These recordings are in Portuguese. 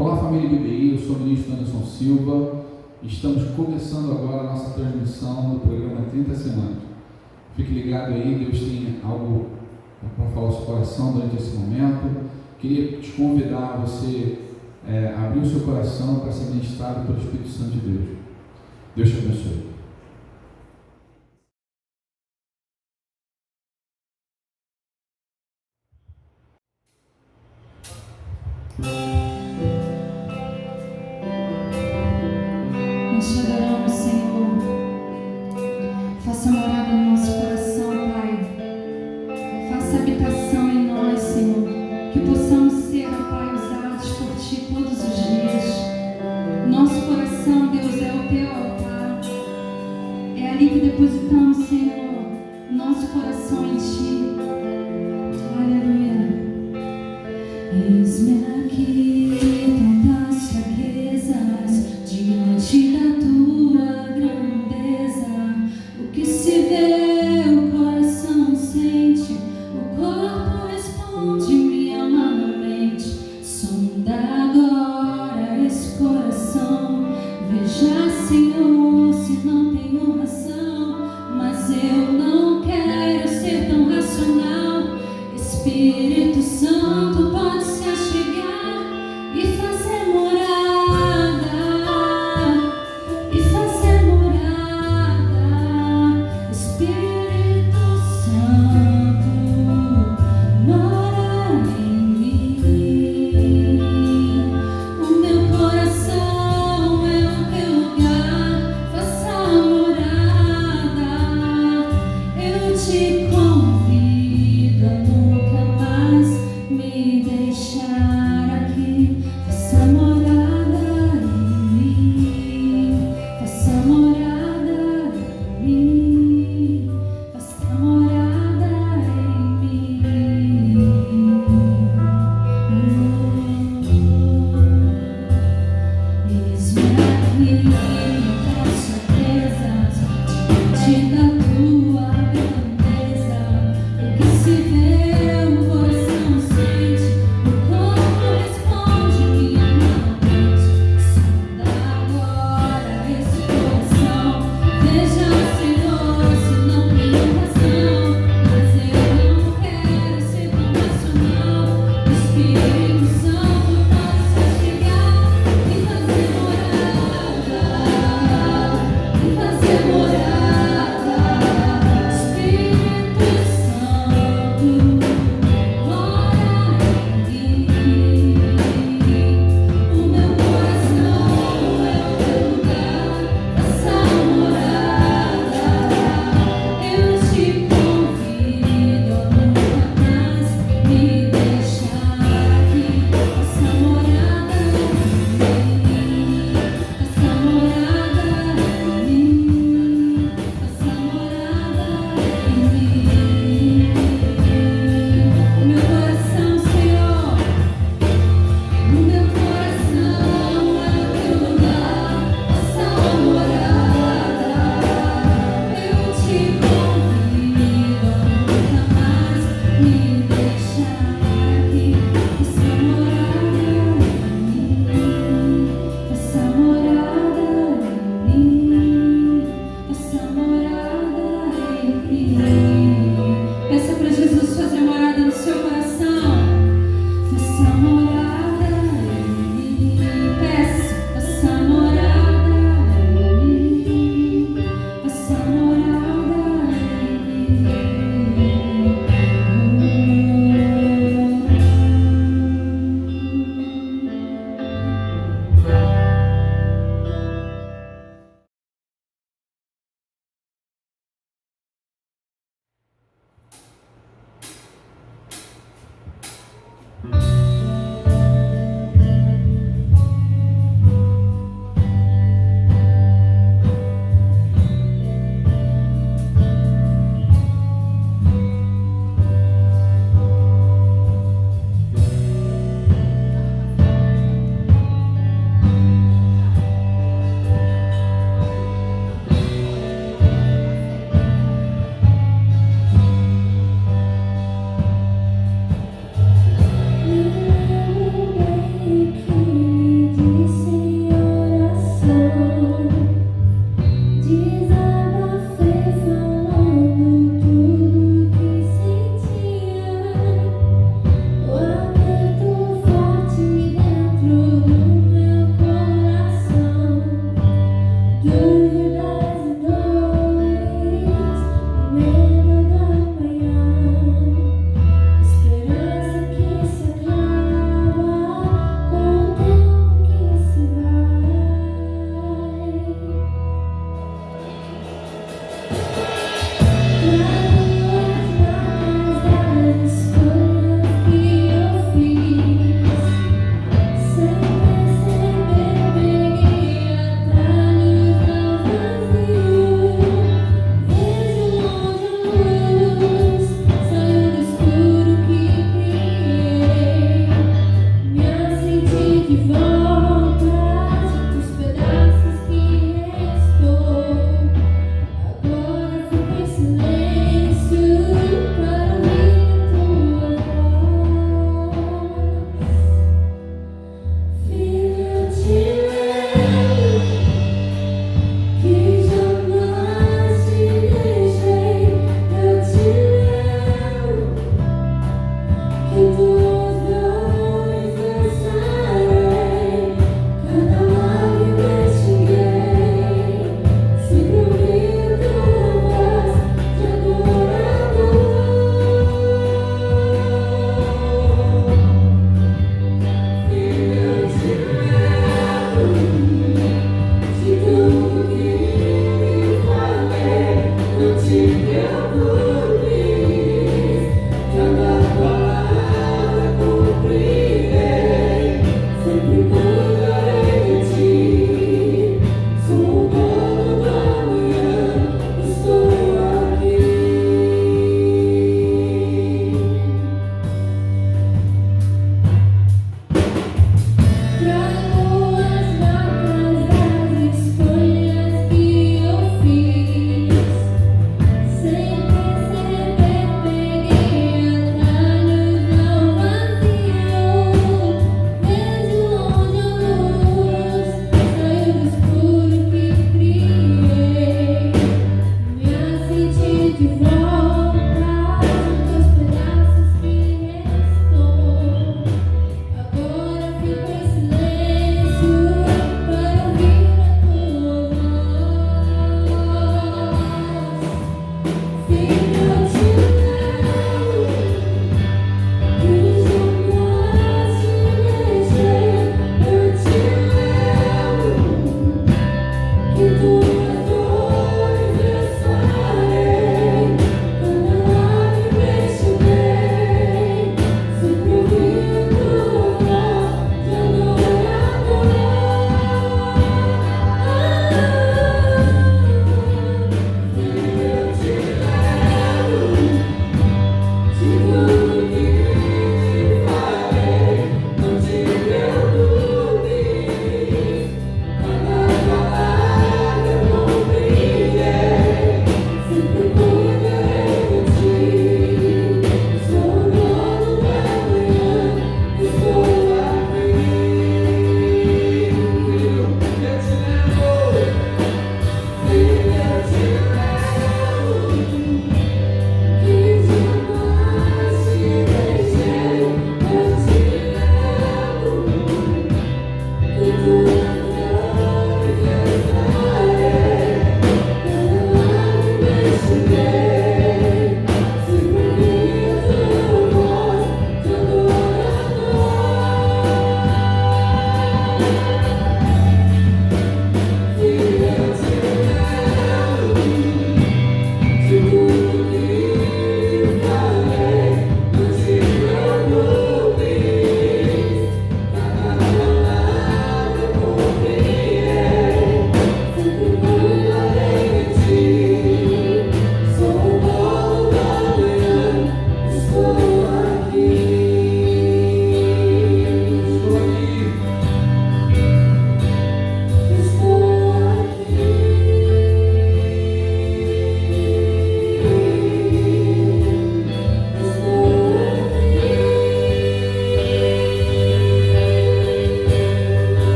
Olá, família BBI, eu sou o ministro Anderson Silva. Estamos começando agora a nossa transmissão do programa 30 Semanas. Fique ligado aí, Deus tem algo para falar ao seu coração durante esse momento. Queria te convidar a você abrir o seu coração para ser ministrado pelo Espírito Santo de Deus. Deus te abençoe. Nós te adoramos, Senhor. Faça morada no nosso coração, Pai. Faça habitação em nós, Senhor. Que possamos ser, Pai, usados por Ti todos os dias. Nosso coração, Deus, é o Teu altar. É ali que depositamos, Senhor, nosso coração em Ti. Aleluia. Eis-me aqui, tantas fraquezas, diante da Tua grandeza. O que se vê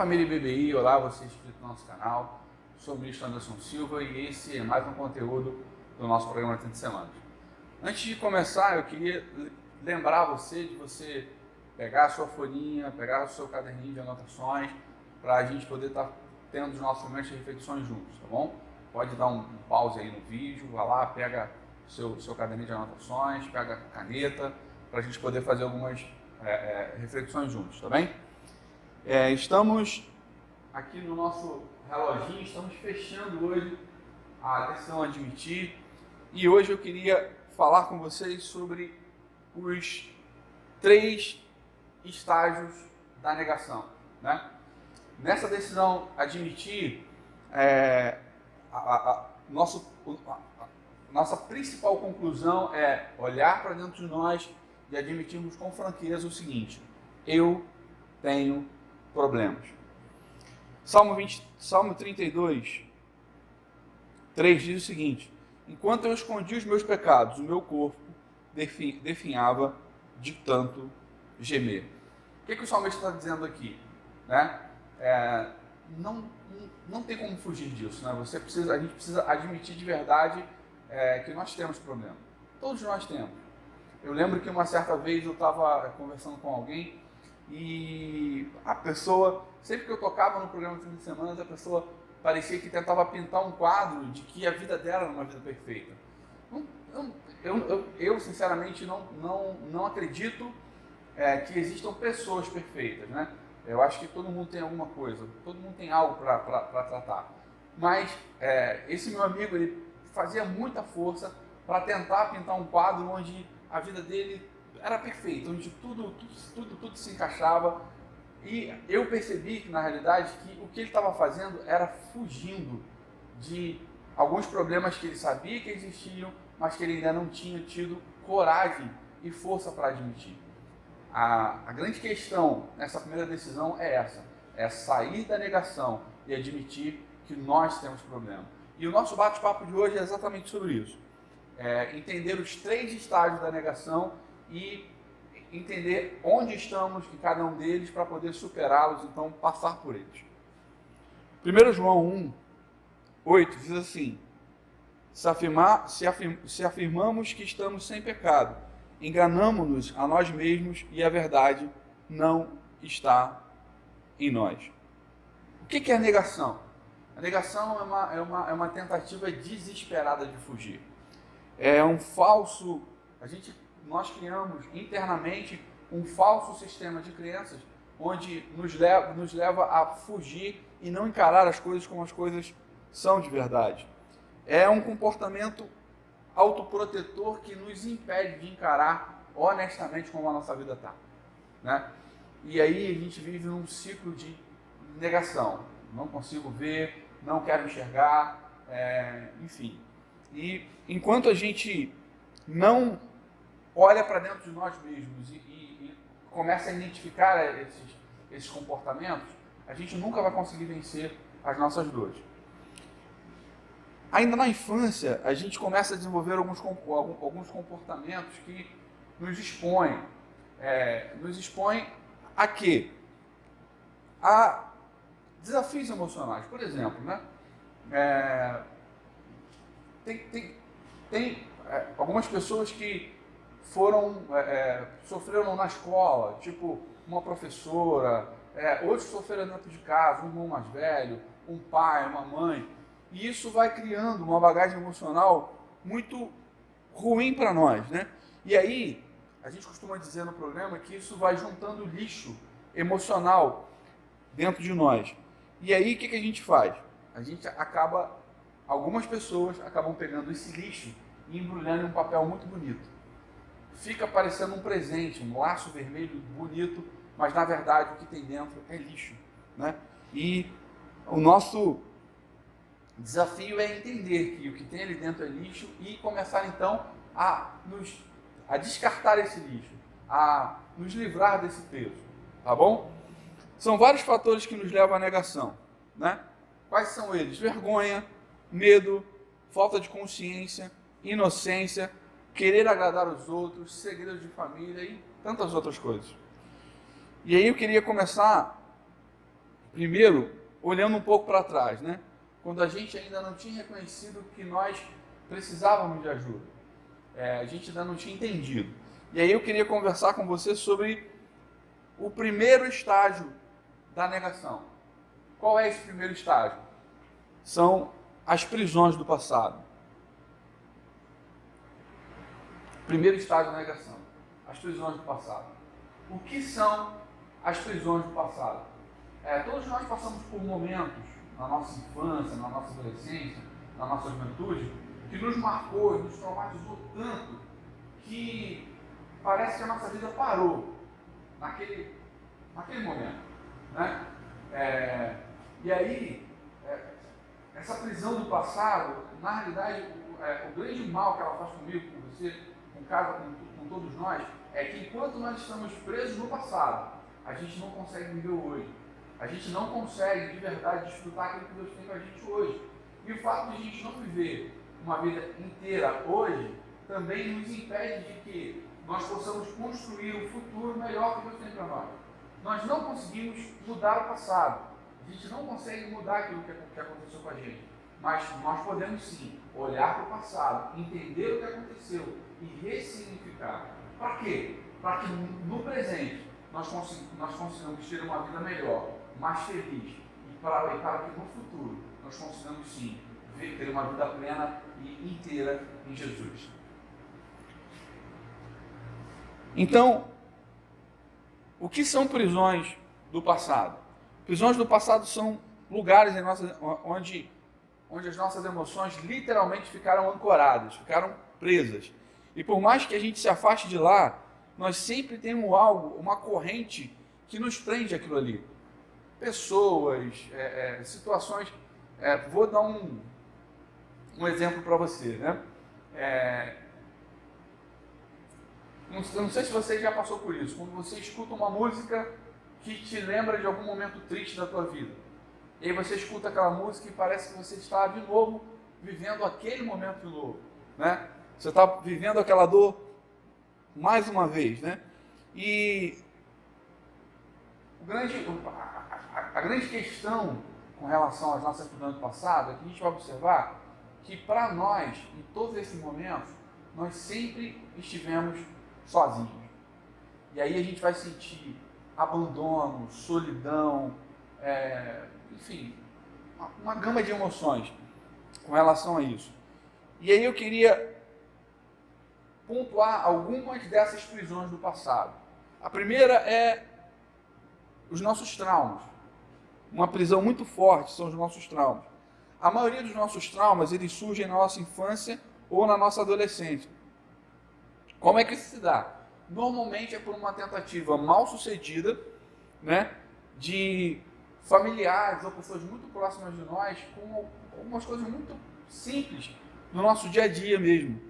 família BBI, olá, você inscrito no nosso canal. Sou o ministro Anderson Silva e esse é mais um conteúdo do nosso programa 30 Semanas. Antes de começar, eu queria lembrar você de você pegar a sua folhinha, pegar o seu caderninho de anotações, para a gente poder estar tendo os nossos momentos de reflexões juntos, tá bom? Pode dar um pause aí no vídeo, vai lá, pega o seu caderninho de anotações, pega a caneta, para a gente poder fazer algumas reflexões juntos, tá bem? Estamos aqui no nosso reloginho, estamos fechando hoje a decisão admitir, e hoje eu queria falar com vocês sobre os 3 estágios da negação, né? Nessa decisão, admitir nossa principal conclusão é olhar para dentro de nós e admitirmos com franqueza o seguinte: eu tenho problemas. Salmo 32, 3 diz o seguinte: enquanto eu escondi os meus pecados, o meu corpo definhava de tanto gemer. O que o salmista está dizendo aqui? Né? Não tem como fugir disso. Né? A gente precisa admitir de verdade que nós temos problema. Todos nós temos. Eu lembro que uma certa vez eu estava conversando com alguém e a pessoa, sempre que eu tocava no programa 30 Semanas, a pessoa parecia que tentava pintar um quadro de que a vida dela era uma vida perfeita. Eu sinceramente, não acredito que existam pessoas perfeitas, né? Eu acho que todo mundo tem alguma coisa, todo mundo tem algo para tratar. Mas esse meu amigo, ele fazia muita força para tentar pintar um quadro onde a vida dele era perfeita, onde tudo se encaixava. E eu percebi que, na realidade, que o que ele estava fazendo era fugindo de alguns problemas que ele sabia que existiam, mas que ele ainda não tinha tido coragem e força para admitir. A grande questão nessa primeira decisão é essa: é sair da negação e admitir que nós temos problema. E o nosso bate-papo de hoje é exatamente sobre isso. Entender os 3 estágios da negação e entender onde estamos em cada um deles para poder superá-los, então passar por eles. 1 João 1, 8 diz assim: se afirmamos que estamos sem pecado, enganamo-nos a nós mesmos e a verdade não está em nós. O que é a negação? A negação é uma tentativa desesperada de fugir. É um falso... Nós criamos internamente um falso sistema de crenças onde nos leva a fugir e não encarar as coisas como as coisas são de verdade. É um comportamento autoprotetor que nos impede de encarar honestamente como a nossa vida está, né? E aí a gente vive num ciclo de negação. Não consigo ver, não quero enxergar, enfim. E enquanto a gente não olha para dentro de nós mesmos e começa a identificar esses comportamentos, a gente nunca vai conseguir vencer as nossas dores. Ainda na infância, a gente começa a desenvolver alguns comportamentos que nos expõem. Nos expõem a quê? A desafios emocionais. Por exemplo, né? Tem algumas pessoas que sofreram na escola, tipo uma professora, outros sofreram dentro de casa, um irmão mais velho, um pai, uma mãe. E isso vai criando uma bagagem emocional muito ruim para nós, né? E aí, a gente costuma dizer no programa que isso vai juntando lixo emocional dentro de nós. E aí, o que a gente faz? Algumas pessoas acabam pegando esse lixo e embrulhando em um papel muito bonito. Fica parecendo um presente, um laço vermelho bonito, mas na verdade o que tem dentro é lixo, né? E o nosso desafio é entender que o que tem ali dentro é lixo e começar então a descartar esse lixo, a nos livrar desse peso, tá bom? São vários fatores que nos levam à negação, né? Quais são eles? Vergonha, medo, falta de consciência, inocência, querer agradar os outros, segredos de família e tantas outras coisas. E aí eu queria começar, primeiro, olhando um pouco para trás, né? Quando a gente ainda não tinha reconhecido que nós precisávamos de ajuda. A gente ainda não tinha entendido. E aí eu queria conversar com você sobre o primeiro estágio da negação. Qual é esse primeiro estágio? São as prisões do passado. Primeiro estágio da negação, as prisões do passado. O que são as prisões do passado? Todos nós passamos por momentos na nossa infância, na nossa adolescência, na nossa juventude, que nos marcou e nos traumatizou tanto que parece que a nossa vida parou. naquele momento, né? E aí, essa prisão do passado, na realidade, o grande mal que ela faz comigo, com você, com todos nós, é que enquanto nós estamos presos no passado, a gente não consegue viver o hoje. A gente não consegue, de verdade, desfrutar aquilo que Deus tem para a gente hoje. E o fato de a gente não viver uma vida inteira hoje, também nos impede de que nós possamos construir um futuro melhor que Deus tem para nós. Nós não conseguimos mudar o passado. A gente não consegue mudar aquilo que aconteceu com a gente. Mas nós podemos sim olhar para o passado, entender o que aconteceu e ressignificar. Para quê? Para que no presente nós consigamos ter uma vida melhor, mais feliz. E para que no futuro nós consigamos sim ter uma vida plena e inteira em Jesus. Então, o que são prisões do passado? Prisões do passado são lugares onde as nossas emoções literalmente ficaram ancoradas, ficaram presas. E por mais que a gente se afaste de lá, nós sempre temos algo, uma corrente que nos prende aquilo ali. Pessoas, situações. Vou dar um exemplo para você, né? Não sei se você já passou por isso, quando você escuta uma música que te lembra de algum momento triste da tua vida. E aí você escuta aquela música e parece que você está de novo vivendo aquele momento de novo, né? Você está vivendo aquela dor mais uma vez, né? E a grande questão com relação às nossas prisões do passado é que a gente vai observar que para nós, em todos esses momentos, nós sempre estivemos sozinhos. E aí a gente vai sentir abandono, solidão, enfim, uma gama de emoções com relação a isso. E aí eu queria pontuar algumas dessas prisões do passado. A primeira é os nossos traumas. Uma prisão muito forte são os nossos traumas. A maioria dos nossos traumas, eles surgem na nossa infância ou na nossa adolescência. Como é que isso se dá? Normalmente é por uma tentativa mal sucedida, né, de familiares ou pessoas muito próximas de nós com algumas coisas muito simples no nosso dia a dia mesmo.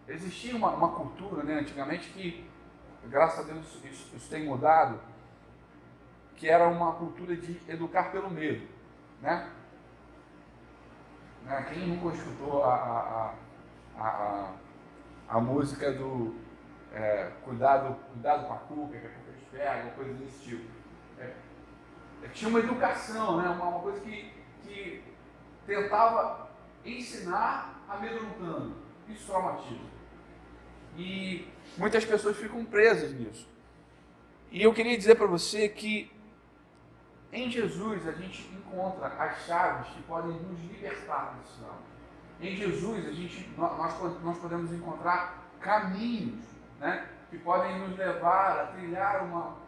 Existia uma cultura, né, antigamente que, graças a Deus, isso tem mudado, que era uma cultura de educar pelo medo, né? Quem nunca escutou a música do cuidado com a cuca, que a cuca te pega, uma coisa desse tipo. Tinha uma educação, né? uma coisa que tentava ensinar amedrontando. Isso traumatiza. E muitas pessoas ficam presas nisso. E eu queria dizer para você que em Jesus a gente encontra as chaves que podem nos libertar desse trauma. Em Jesus nós podemos encontrar caminhos, né, que podem nos levar a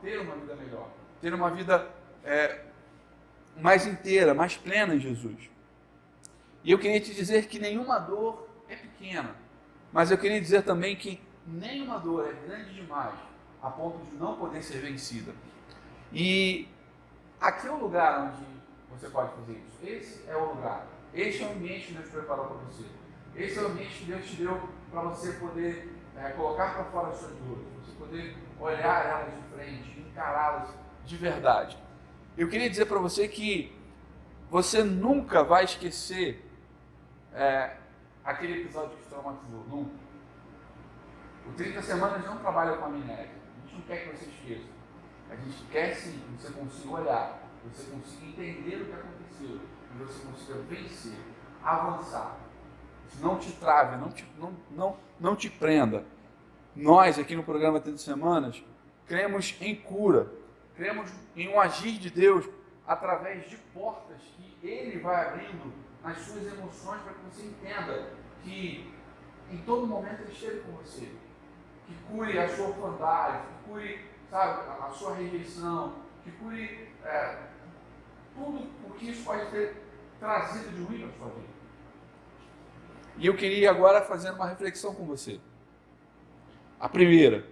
ter uma vida melhor, ter uma vida mais inteira, mais plena em Jesus. E eu queria te dizer que nenhuma dor é pequena, mas eu queria dizer também que nenhuma dor é grande demais a ponto de não poder ser vencida. E aqui é o lugar onde você pode fazer isso. Esse é o lugar. Este é o ambiente que Deus preparou para você. Esse é o ambiente que Deus te deu para você poder colocar para fora as suas dores, você poder olhar elas de frente, encará-las de verdade. Eu queria dizer para você que você nunca vai esquecer aquele episódio que te traumatizou. Nunca. O 30 Semanas não trabalha com amnésia. A gente não quer que você esqueça. A gente quer sim que você consiga olhar, que você consiga entender o que aconteceu, que você consiga vencer, avançar. Isso não te trave, não te prenda. Nós, aqui no programa 30 Semanas, cremos em cura, cremos em um agir de Deus através de portas que Ele vai abrindo nas suas emoções para que você entenda que em todo momento Ele esteve com você. Que cure a sua orfandade, que cure, sabe, a sua rejeição, que cure tudo o que isso pode ter trazido de ruim para a sua vida. E eu queria agora fazer uma reflexão com você. A primeira,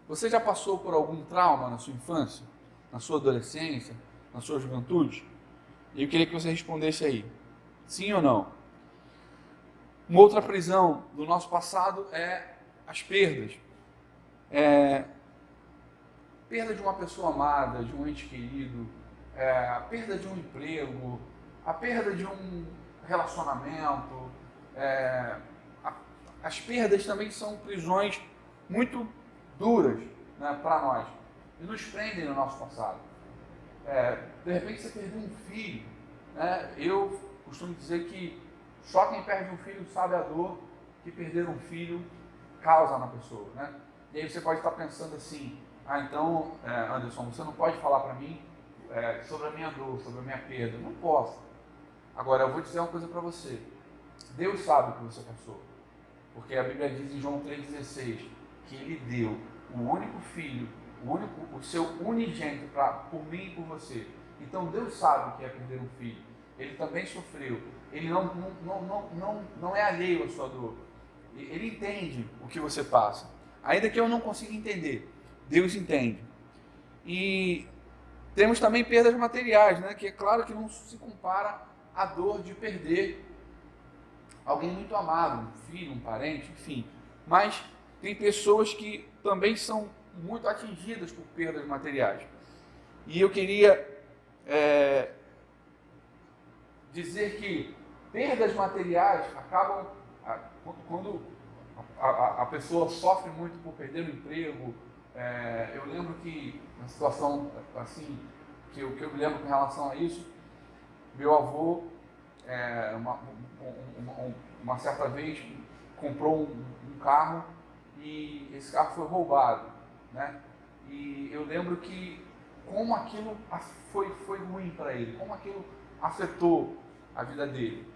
Você já passou por algum trauma na sua infância, na sua adolescência, na sua juventude? E eu queria que você respondesse aí, sim ou não? Uma outra prisão do nosso passado é as perdas. Perda de uma pessoa amada, de um ente querido, a perda de um emprego, a perda de um relacionamento. As perdas também são prisões muito duras, né, para nós e nos prendem no nosso passado. De repente você perdeu um filho, né? Eu costumo dizer que só quem perde um filho sabe a dor que perder um filho causa na pessoa, né? E aí você pode estar pensando assim, então, Anderson, você não pode falar para mim sobre a minha dor, sobre a minha perda. Não posso. Agora, eu vou dizer uma coisa para você. Deus sabe o que você passou. Porque a Bíblia diz em João 3,16 que Ele deu o único filho, o seu unigênito por mim e por você. Então, Deus sabe o que é perder um filho. Ele também sofreu. Ele não é alheio à sua dor. Ele entende o que você passa. Ainda que eu não consiga entender, Deus entende. E temos também perdas materiais, né? Que é claro que não se compara à dor de perder alguém muito amado, um filho, um parente, enfim. Mas tem pessoas que também são muito atingidas por perdas materiais. E eu queria dizer que perdas materiais acabam, quando a pessoa sofre muito por perder o emprego. Eu lembro que, uma situação assim, que eu me lembro com relação a isso, meu avô, uma certa vez, comprou um carro e esse carro foi roubado, né? E eu lembro que como aquilo foi ruim para ele, como aquilo afetou a vida dele.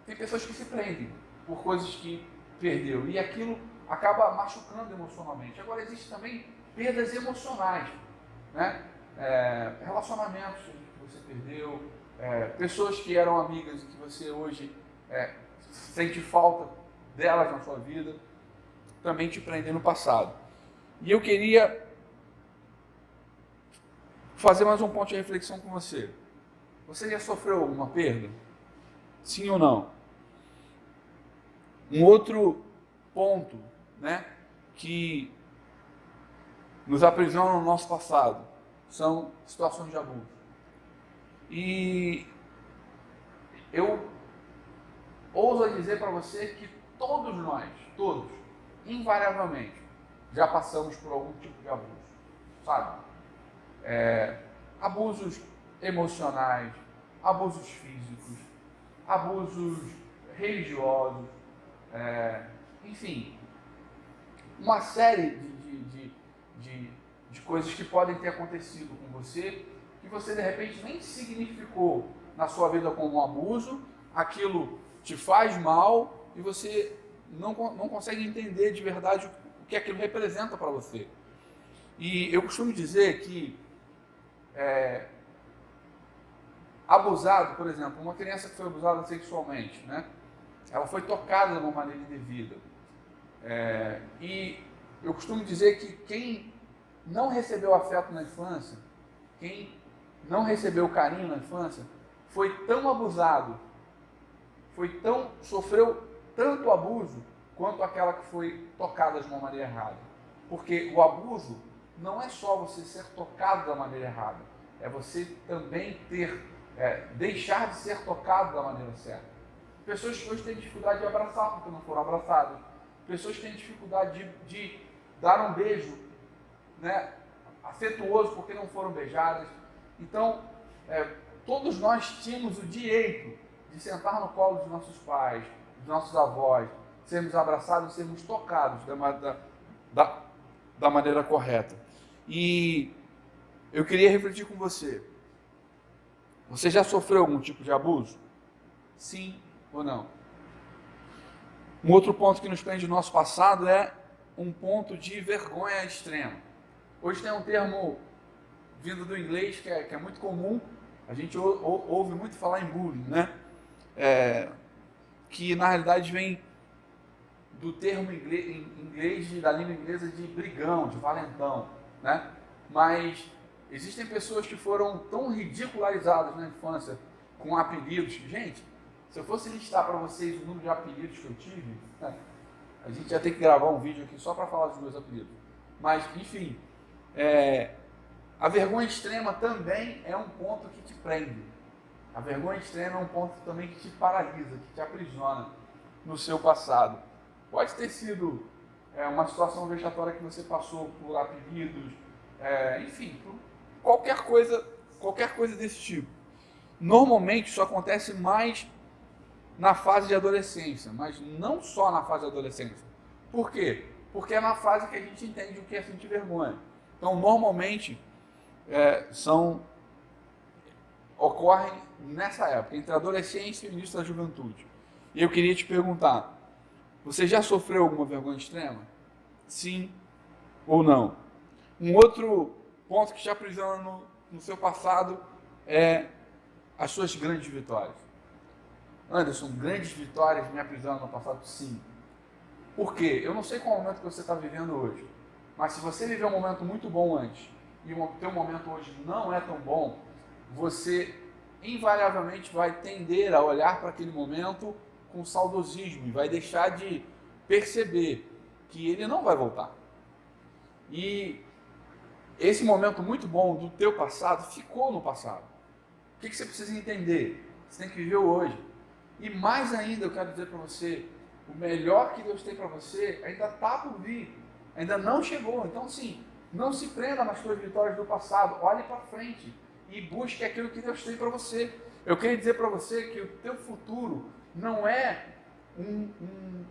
Tem pessoas que se prendem por coisas que perdeu e aquilo acaba machucando emocionalmente. Agora, existem também perdas emocionais, né? Relacionamentos que você perdeu, pessoas que eram amigas e que você hoje sente falta delas na sua vida, também te prendem no passado. E eu queria fazer mais um ponto de reflexão com você. Você já sofreu alguma perda? Sim ou não? Um outro ponto, né, que nos aprisiona no nosso passado são situações de abuso. E eu ouso dizer para você que todos nós, invariavelmente, já passamos por algum tipo de abuso, sabe? Abusos emocionais, abusos físicos, abusos religiosos, enfim, uma série de coisas que podem ter acontecido com você, que você de repente nem significou na sua vida como um abuso, aquilo te faz mal e você não consegue entender de verdade o que aquilo representa para você. E eu costumo dizer que abusado, por exemplo, uma criança que foi abusada sexualmente, né? Ela foi tocada de uma maneira indevida. E eu costumo dizer que quem não recebeu afeto na infância, quem não recebeu carinho na infância, foi tão abusado, sofreu tanto abuso quanto aquela que foi tocada de uma maneira errada. Porque o abuso não é só você ser tocado da maneira errada, é você também deixar de ser tocado da maneira certa. Pessoas que hoje têm dificuldade de abraçar porque não foram abraçadas. Pessoas que têm dificuldade de dar um beijo, né, afetuoso porque não foram beijadas. Então, todos nós tínhamos o direito de sentar no colo dos nossos pais, dos nossos avós, sermos abraçados e sermos tocados da maneira correta. E eu queria refletir com você. Você já sofreu algum tipo de abuso? Sim ou não? Um outro ponto que nos prende no nosso passado é um ponto de vergonha extrema. Hoje tem um termo vindo do inglês que é muito comum, a gente ouve muito falar em bullying, né? Que na realidade vem do termo em inglês, da língua inglesa, de brigão, de valentão, né? Mas existem pessoas que foram tão ridicularizadas na infância com apelidos. Gente, se eu fosse listar para vocês o número de apelidos que eu tive, né, a gente ia ter que gravar um vídeo aqui só para falar dos meus apelidos. Mas, enfim, a vergonha extrema também é um ponto que te prende. A vergonha extrema é um ponto também que te paralisa, que te aprisiona no seu passado. Pode ter sido uma situação vexatória que você passou por apelidos, enfim, por qualquer coisa desse tipo. Normalmente isso acontece mais na fase de adolescência, mas não só na fase de adolescência. Por quê? Porque é na fase que a gente entende o que é sentir vergonha. Então, normalmente, ocorrem nessa época, entre a adolescência e o início da juventude. E eu queria te perguntar, você já sofreu alguma vergonha extrema? Sim ou não? Um outro ponto que te aprisiona no seu passado é as suas grandes vitórias. Anderson, grandes vitórias me aprisionam no passado? Sim. Por quê? Eu não sei qual é o momento que você está vivendo hoje, mas se você viveu um momento muito bom antes e o teu momento hoje não é tão bom, você invariavelmente vai tender a olhar para aquele momento com saudosismo e vai deixar de perceber que ele não vai voltar. E esse momento muito bom do teu passado ficou no passado. O que você precisa entender? Você tem que viver o hoje. E mais ainda, eu quero dizer para você, o melhor que Deus tem para você ainda está por vir, ainda não chegou. Então, sim, não se prenda nas suas vitórias do passado, olhe para frente e busque aquilo que Deus tem para você. Eu queria dizer para você que o teu futuro não é um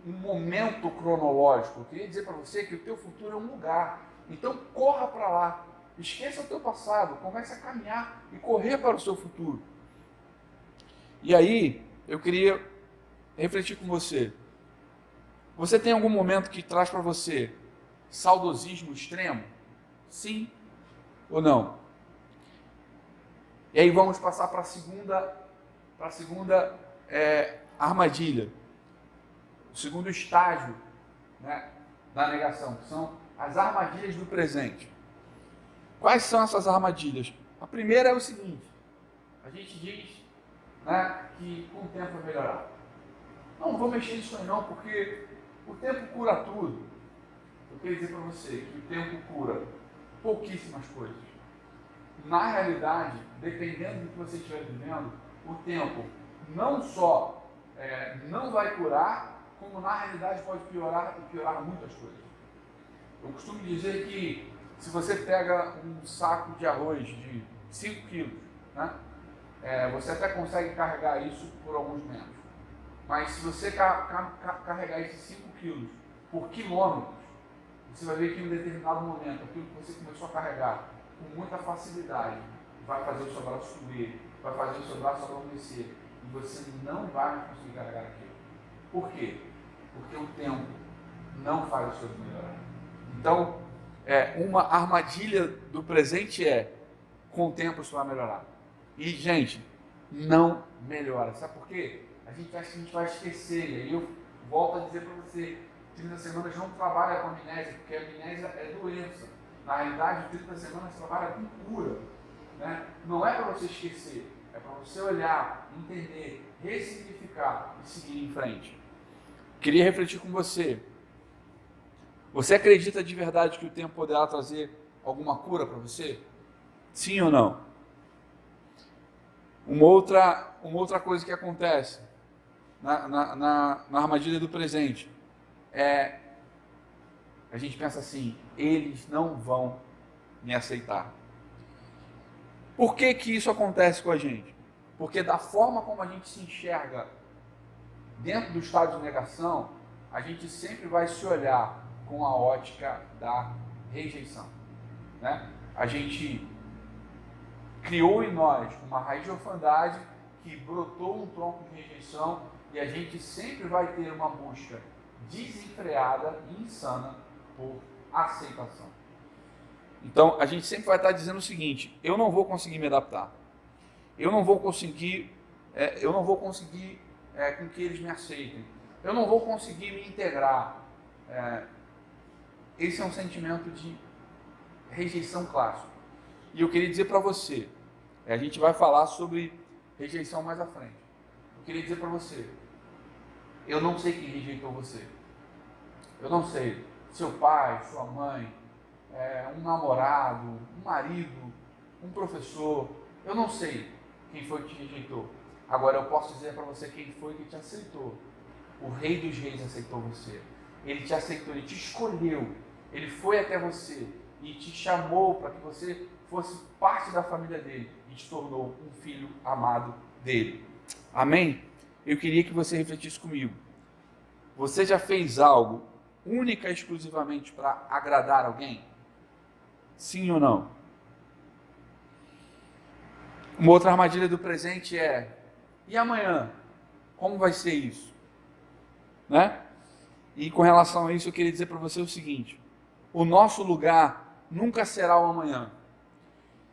momento cronológico. Eu queria dizer para você que o teu futuro é um lugar. Então, corra para lá, esqueça o teu passado, comece a caminhar e correr para o seu futuro. E aí, eu queria refletir com você. Você tem algum momento que traz para você saudosismo extremo? Sim ou não? E aí vamos passar para a segunda armadilha. O segundo estágio, né, da negação, que são as armadilhas do presente. Quais são essas armadilhas? A primeira é o seguinte: a gente diz, né, que com o tempo vai melhorar. Não vou mexer nisso aí não, porque o tempo cura tudo. Eu queria dizer para você que o tempo cura pouquíssimas coisas. Na realidade, dependendo do que você estiver vivendo, o tempo não só não vai curar, como na realidade pode piorar e piorar muitas coisas. Eu costumo dizer que se você pega um saco de arroz de 5 quilos, né, você até consegue carregar isso por alguns metros. Mas se você carregar esses 5 quilos por quilômetros, você vai ver que em um determinado momento, aquilo que você começou a carregar com muita facilidade, vai fazer o seu braço subir, vai fazer o seu braço adormecer, e você não vai conseguir carregar aquilo. Por quê? Porque o tempo não faz os seus melhorar. Então, uma armadilha do presente com o tempo isso vai melhorar. E, gente, não melhora. Sabe por quê? A gente acha que a gente vai esquecer. E aí eu volto a dizer para você, 30 semanas não trabalha com amnésia, porque a amnésia é doença. Na realidade, 30 semanas trabalha com cura. Né? Não é para você esquecer, é para você olhar, entender, ressignificar e seguir em frente. Queria refletir com você. Você acredita de verdade que o tempo poderá trazer alguma cura para você? Sim ou não? Uma outra coisa que acontece na armadilha do presente a gente pensa assim: eles não vão me aceitar. Por que isso acontece com a gente? Porque da forma como a gente se enxerga dentro do estado de negação, a gente sempre vai se olhar com a ótica da rejeição. Né? A gente criou em nós uma raiz de orfandade que brotou um tronco de rejeição e a gente sempre vai ter uma busca desenfreada e insana por aceitação. Então, a gente sempre vai estar dizendo o seguinte: eu não vou conseguir me adaptar. Eu não vou conseguir com que eles me aceitem. eu não vou conseguir me integrar. Esse é um sentimento de rejeição clássico. E eu queria dizer para você, a gente vai falar sobre rejeição mais à frente. Eu queria dizer para você, eu não sei quem rejeitou você. Eu não sei, seu pai, sua mãe, um namorado, um marido, um professor, eu não sei quem foi que te rejeitou. Agora eu posso dizer para você quem foi que te aceitou. O Rei dos Reis aceitou você. Ele te aceitou, ele te escolheu. Ele foi até você e te chamou para que você fosse parte da família dele e te tornou um filho amado dele. Amém? Eu queria que você refletisse comigo. Você já fez algo única e exclusivamente para agradar alguém? Sim ou não? Uma outra armadilha do presente é: e amanhã? Como vai ser isso? Né? E com relação a isso eu queria dizer para você o seguinte: o nosso lugar nunca será o amanhã,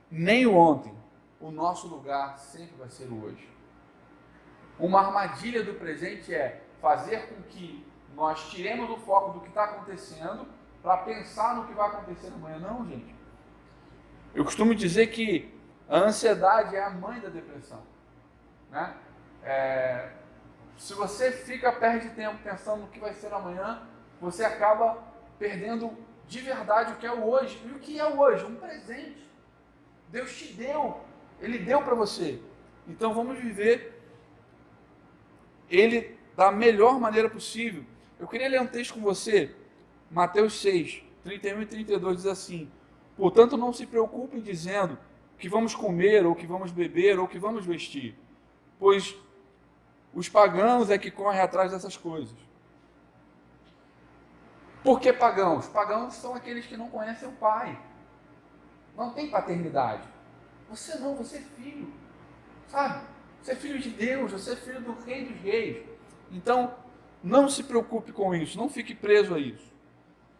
nem o ontem. O nosso lugar sempre vai ser o hoje. Uma armadilha do presente é fazer com que nós tiremos o foco do que está acontecendo para pensar no que vai acontecer amanhã. Não, gente. Eu costumo dizer que a ansiedade é a mãe da depressão, né? Se você perde tempo pensando no que vai ser amanhã, você acaba perdendo de verdade o que é o hoje. E o que é o hoje? Um presente. Deus te deu. Ele deu para você. Então vamos viver ele da melhor maneira possível. Eu queria ler um texto com você, Mateus 6, 31 e 32, diz assim: portanto não se preocupem dizendo que vamos comer, ou que vamos beber, ou que vamos vestir, pois os pagãos é que correm atrás dessas coisas. Por que pagãos? Pagãos são aqueles que não conhecem o Pai. Não tem paternidade. Você não, você é filho. Sabe? Você é filho de Deus, você é filho do Rei dos Reis. Então, não se preocupe com isso, não fique preso a isso.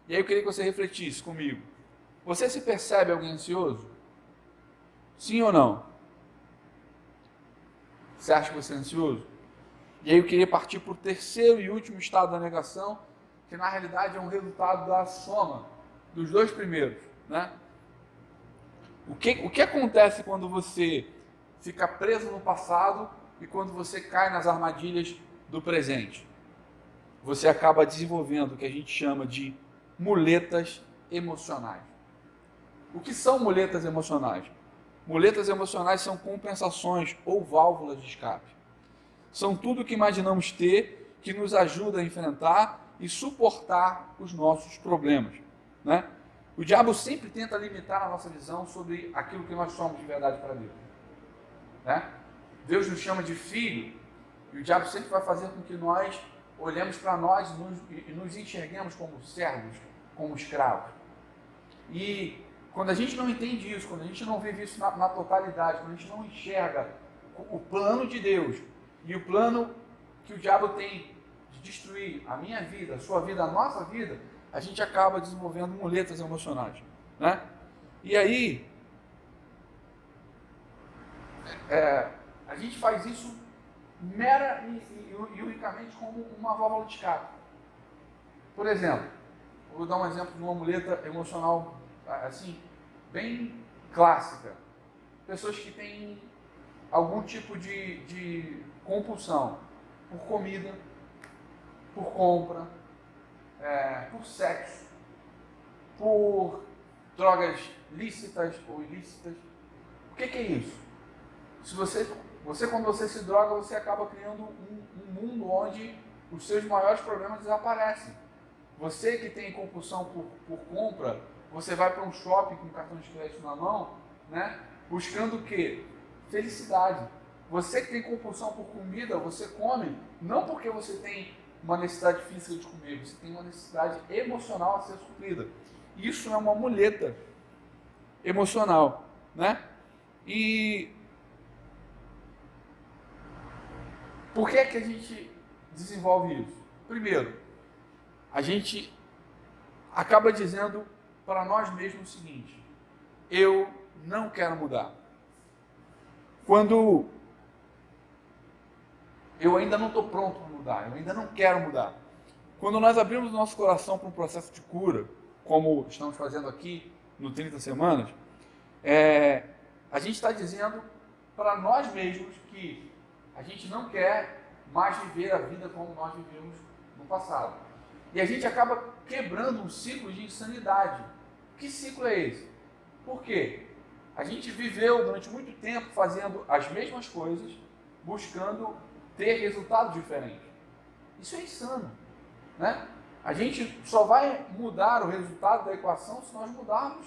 E aí eu queria que você refletisse comigo. Você se percebe alguém ansioso? Sim ou não? Você acha que você é ansioso? E aí eu queria partir para o terceiro e último estado da negação, que na realidade é um resultado da soma dos dois primeiros, né? O que acontece quando você fica preso no passado e quando você cai nas armadilhas do presente? Você acaba desenvolvendo o que a gente chama de muletas emocionais. O que são muletas emocionais? Muletas emocionais são compensações ou válvulas de escape. São tudo que imaginamos ter que nos ajuda a enfrentar e suportar os nossos problemas, né? O diabo sempre tenta limitar a nossa visão sobre aquilo que nós somos de verdade para Deus, né? Deus nos chama de filho e o diabo sempre vai fazer com que nós olhemos para nós e nos enxerguemos como servos, como escravos. E quando a gente não entende isso, quando a gente não vive isso na totalidade, quando a gente não enxerga o plano de Deus e o plano que o diabo tem de destruir a minha vida, a sua vida, a nossa vida, a gente acaba desenvolvendo muletas emocionais, né? E aí, a gente faz isso mera e unicamente como uma válvula de escape. Por exemplo, vou dar um exemplo de uma muleta emocional assim, bem clássica. Pessoas que têm algum tipo de compulsão por comida, por compra, por sexo, por drogas lícitas ou ilícitas. O que é isso? Se você quando você se droga, você acaba criando um mundo onde os seus maiores problemas desaparecem. Você que tem compulsão por compra, você vai para um shopping com cartão de crédito na mão, né, buscando o quê? Felicidade. Você que tem compulsão por comida, você come não porque você tem uma necessidade física de comer, você tem uma necessidade emocional a ser suprida. Isso é uma muleta emocional, né? E por que a gente desenvolve isso? Primeiro, a gente acaba dizendo para nós mesmos o seguinte: eu não quero mudar. Quando eu ainda não estou pronto para mudar. mudar, eu ainda não quero mudar. Quando nós abrimos o nosso coração para um processo de cura, como estamos fazendo aqui no 30 Semanas, a gente está dizendo para nós mesmos que a gente não quer mais viver a vida como nós vivemos no passado. E a gente acaba quebrando um ciclo de insanidade. Que ciclo é esse? Por quê? A gente viveu durante muito tempo fazendo as mesmas coisas, buscando ter resultados diferentes. Isso é insano, né? A gente só vai mudar o resultado da equação se nós mudarmos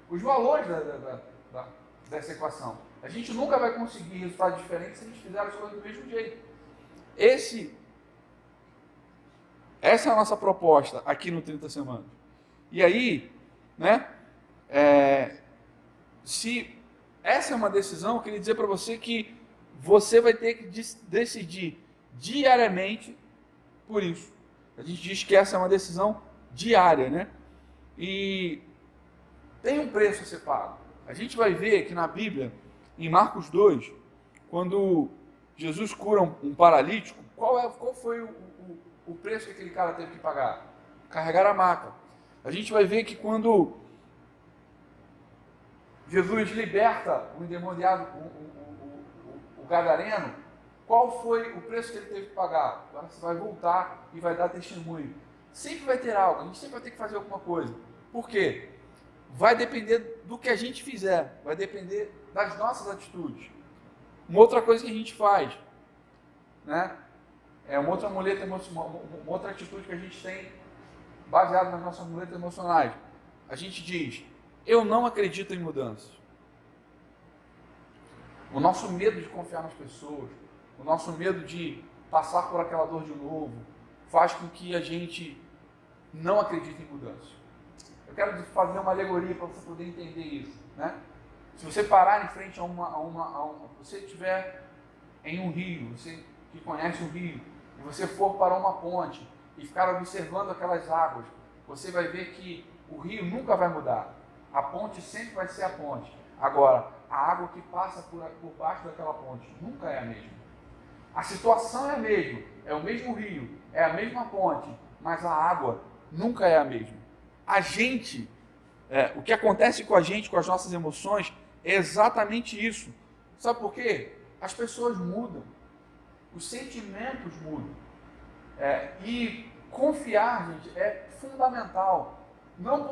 os valores dessa equação. A gente nunca vai conseguir resultados diferentes se a gente fizer as coisas do mesmo jeito. Essa é a nossa proposta aqui no 30 Semanas. E aí, né, se essa é uma decisão, eu queria dizer para você que você vai ter que decidir diariamente por isso. A gente diz que essa é uma decisão diária, né? E tem um preço a ser pago. A gente vai ver que na Bíblia, em Marcos 2, quando Jesus cura um paralítico, qual foi o preço que aquele cara teve que pagar? Carregar a maca. A gente vai ver que quando Jesus liberta o endemoniado, o gadareno, qual foi o preço que ele teve que pagar? Agora você vai voltar e vai dar testemunho. Sempre vai ter algo, a gente sempre vai ter que fazer alguma coisa. Por quê? Vai depender do que a gente fizer, vai depender das nossas atitudes. Uma outra coisa que a gente faz, né? Uma outra muleta emocional, uma outra atitude que a gente tem baseada nas nossas muletas emocionais. A gente diz: eu não acredito em mudanças. O nosso medo de confiar nas pessoas, o nosso medo de passar por aquela dor de novo, faz com que a gente não acredite em mudanças. Eu quero fazer uma alegoria para você poder entender isso, né? Se você parar em frente você estiver em um rio, você que conhece o rio, e você for para uma ponte e ficar observando aquelas águas, você vai ver que o rio nunca vai mudar. A ponte sempre vai ser a ponte. Agora, a água que passa por baixo daquela ponte nunca é a mesma. A situação é a mesma, é o mesmo rio, é a mesma ponte, mas a água nunca é a mesma. O que acontece com a gente, com as nossas emoções, é exatamente isso. Sabe por quê? As pessoas mudam, os sentimentos mudam. E confiar, gente, é fundamental. Não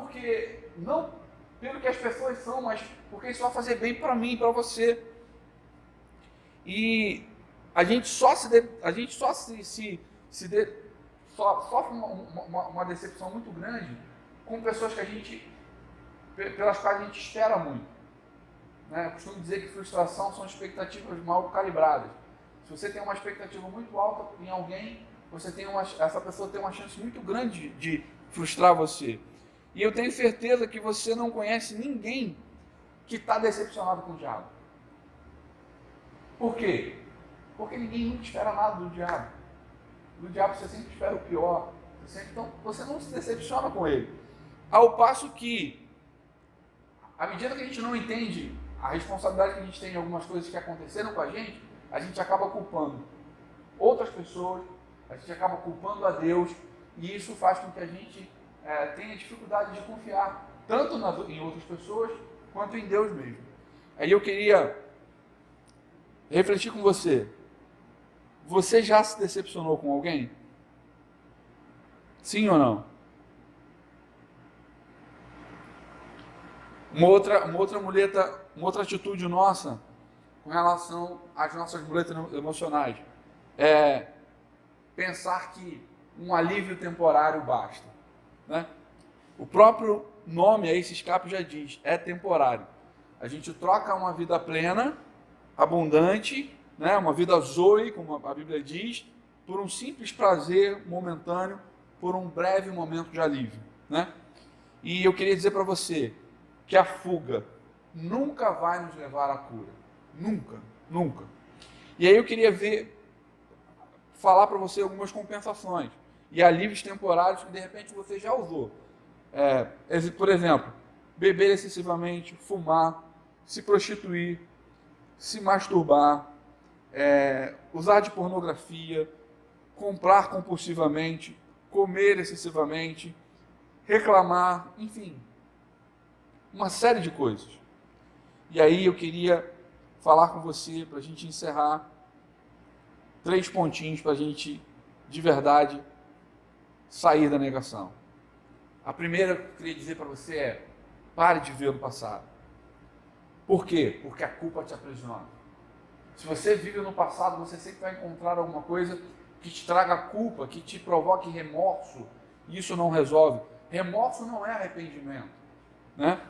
pelo que as pessoas são, mas porque isso vai fazer bem para mim, para você. E a gente sofre uma decepção muito grande com pessoas pelas quais a gente espera muito. Né? Eu costumo dizer que frustração são expectativas mal calibradas. Se você tem uma expectativa muito alta em alguém, essa pessoa tem uma chance muito grande de frustrar você. E eu tenho certeza que você não conhece ninguém que está decepcionado com o diabo. Por quê? Porque ninguém nunca espera nada do diabo. Do diabo você sempre espera o pior. Então você não se decepciona com ele. Ao passo que, à medida que a gente não entende a responsabilidade que a gente tem em algumas coisas que aconteceram com a gente acaba culpando outras pessoas, a gente acaba culpando a Deus, e isso faz com que a gente tenha dificuldade de confiar tanto em outras pessoas quanto em Deus mesmo. Aí eu queria refletir com você. Você já se decepcionou com alguém? Sim ou não? Uma outra atitude nossa com relação às nossas muletas emocionais é pensar que um alívio temporário basta, né? O próprio nome a esse escape já diz, é temporário. A gente troca uma vida plena, abundante, né? Uma vida zoe, como a Bíblia diz, por um simples prazer momentâneo, por um breve momento de alívio, né? E eu queria dizer para você que a fuga nunca vai nos levar à cura. Nunca, nunca. E aí eu queria falar para você algumas compensações e alívios temporários que de repente você já usou. Por exemplo, beber excessivamente, fumar, se prostituir, se masturbar, usar de pornografia, comprar compulsivamente, comer excessivamente, reclamar, enfim, uma série de coisas. E aí eu queria falar com você, para a gente encerrar, 3 pontinhos para a gente, de verdade, sair da negação. A primeira que eu queria dizer para você é: pare de ver no passado. Por quê? Porque a culpa te aprisiona. Se você vive no passado, você sempre vai encontrar alguma coisa que te traga culpa, que te provoque remorso, e isso não resolve. Remorso não é arrependimento, né?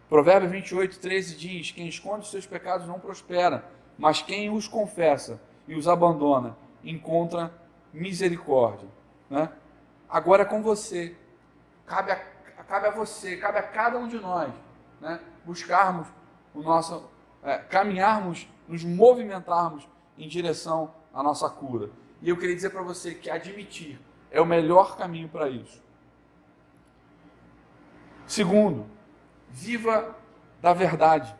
Provérbios 28, 13 diz: quem esconde os seus pecados não prospera, mas quem os confessa e os abandona encontra misericórdia, né? Agora é com você, cabe a você, cabe a cada um de nós, né? Buscarmos o nosso, caminharmos, nos movimentarmos em direção à nossa cura. E eu queria dizer para você que admitir é o melhor caminho para isso. Segundo, viva da verdade.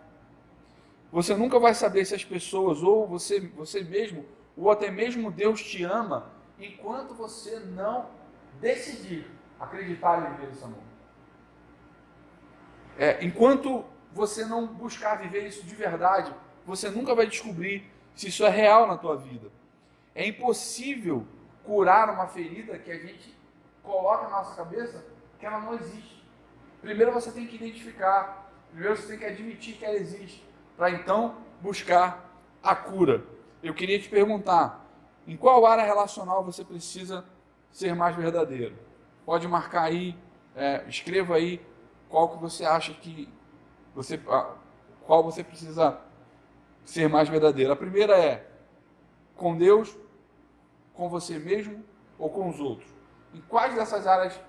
Você nunca vai saber se as pessoas, ou você mesmo, ou até mesmo Deus te ama, enquanto você não decidir acreditar e viver esse amor. Enquanto você não buscar viver isso de verdade, você nunca vai descobrir se isso é real na tua vida. É impossível curar uma ferida que a gente coloca na nossa cabeça que ela não existe. Primeiro você tem que identificar, primeiro você tem que admitir que ela existe, para então buscar a cura. Eu queria te perguntar, em qual área relacional você precisa ser mais verdadeiro? Pode marcar aí, escreva aí qual que você acha que qual você precisa ser mais verdadeiro. A primeira é com Deus, com você mesmo ou com os outros. Em quais dessas áreas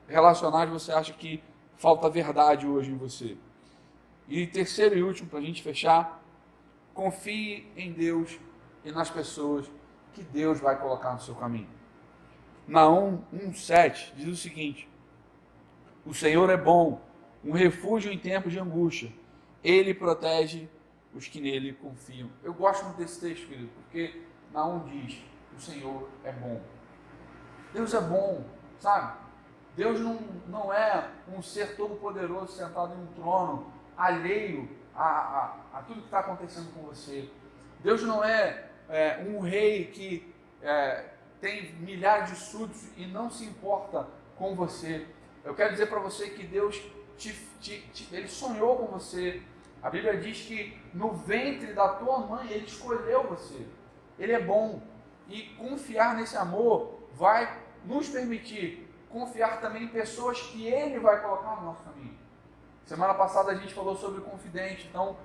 relacionais você acha que falta verdade hoje em você? E terceiro e último, para a gente fechar, confie em Deus e nas pessoas que Deus vai colocar no seu caminho. Naum 1,7 diz o seguinte: o Senhor é bom, um refúgio em tempos de angústia. Ele protege os que nele confiam. Eu gosto muito desse texto, querido, porque Naum diz: o Senhor é bom. Deus é bom, sabe? Deus não é um ser todo-poderoso sentado em um trono, alheio a tudo que está acontecendo com você. Deus não é um rei que tem milhares de súditos e não se importa com você. Eu quero dizer para você que Deus Ele sonhou com você. A Bíblia diz que no ventre da tua mãe Ele escolheu você. Ele é bom. E confiar nesse amor vai nos permitir confiar também em pessoas que Ele vai colocar no nosso caminho. Semana passada a gente falou sobre o confidente. Então,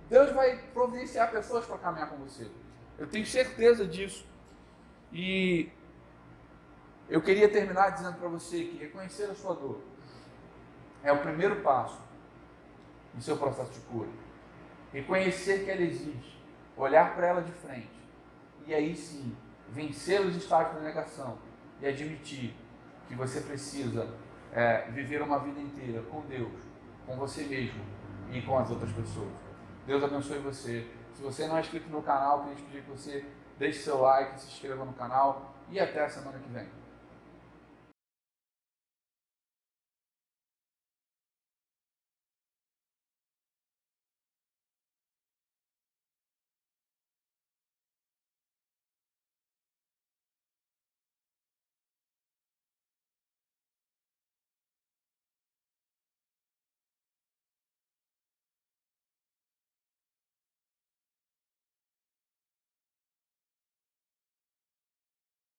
Deus vai providenciar pessoas para caminhar com você. Eu tenho certeza disso. E eu queria terminar dizendo para você que reconhecer a sua dor é o primeiro passo no seu processo de cura. Reconhecer que ela existe, olhar para ela de frente, e aí sim, vencer os estágios da negação e admitir que você precisa viver uma vida inteira com Deus, com você mesmo e com as outras pessoas. Deus abençoe você. Se você não é inscrito no canal, queria te pedir que você deixe seu like, se inscreva no canal e até a semana que vem.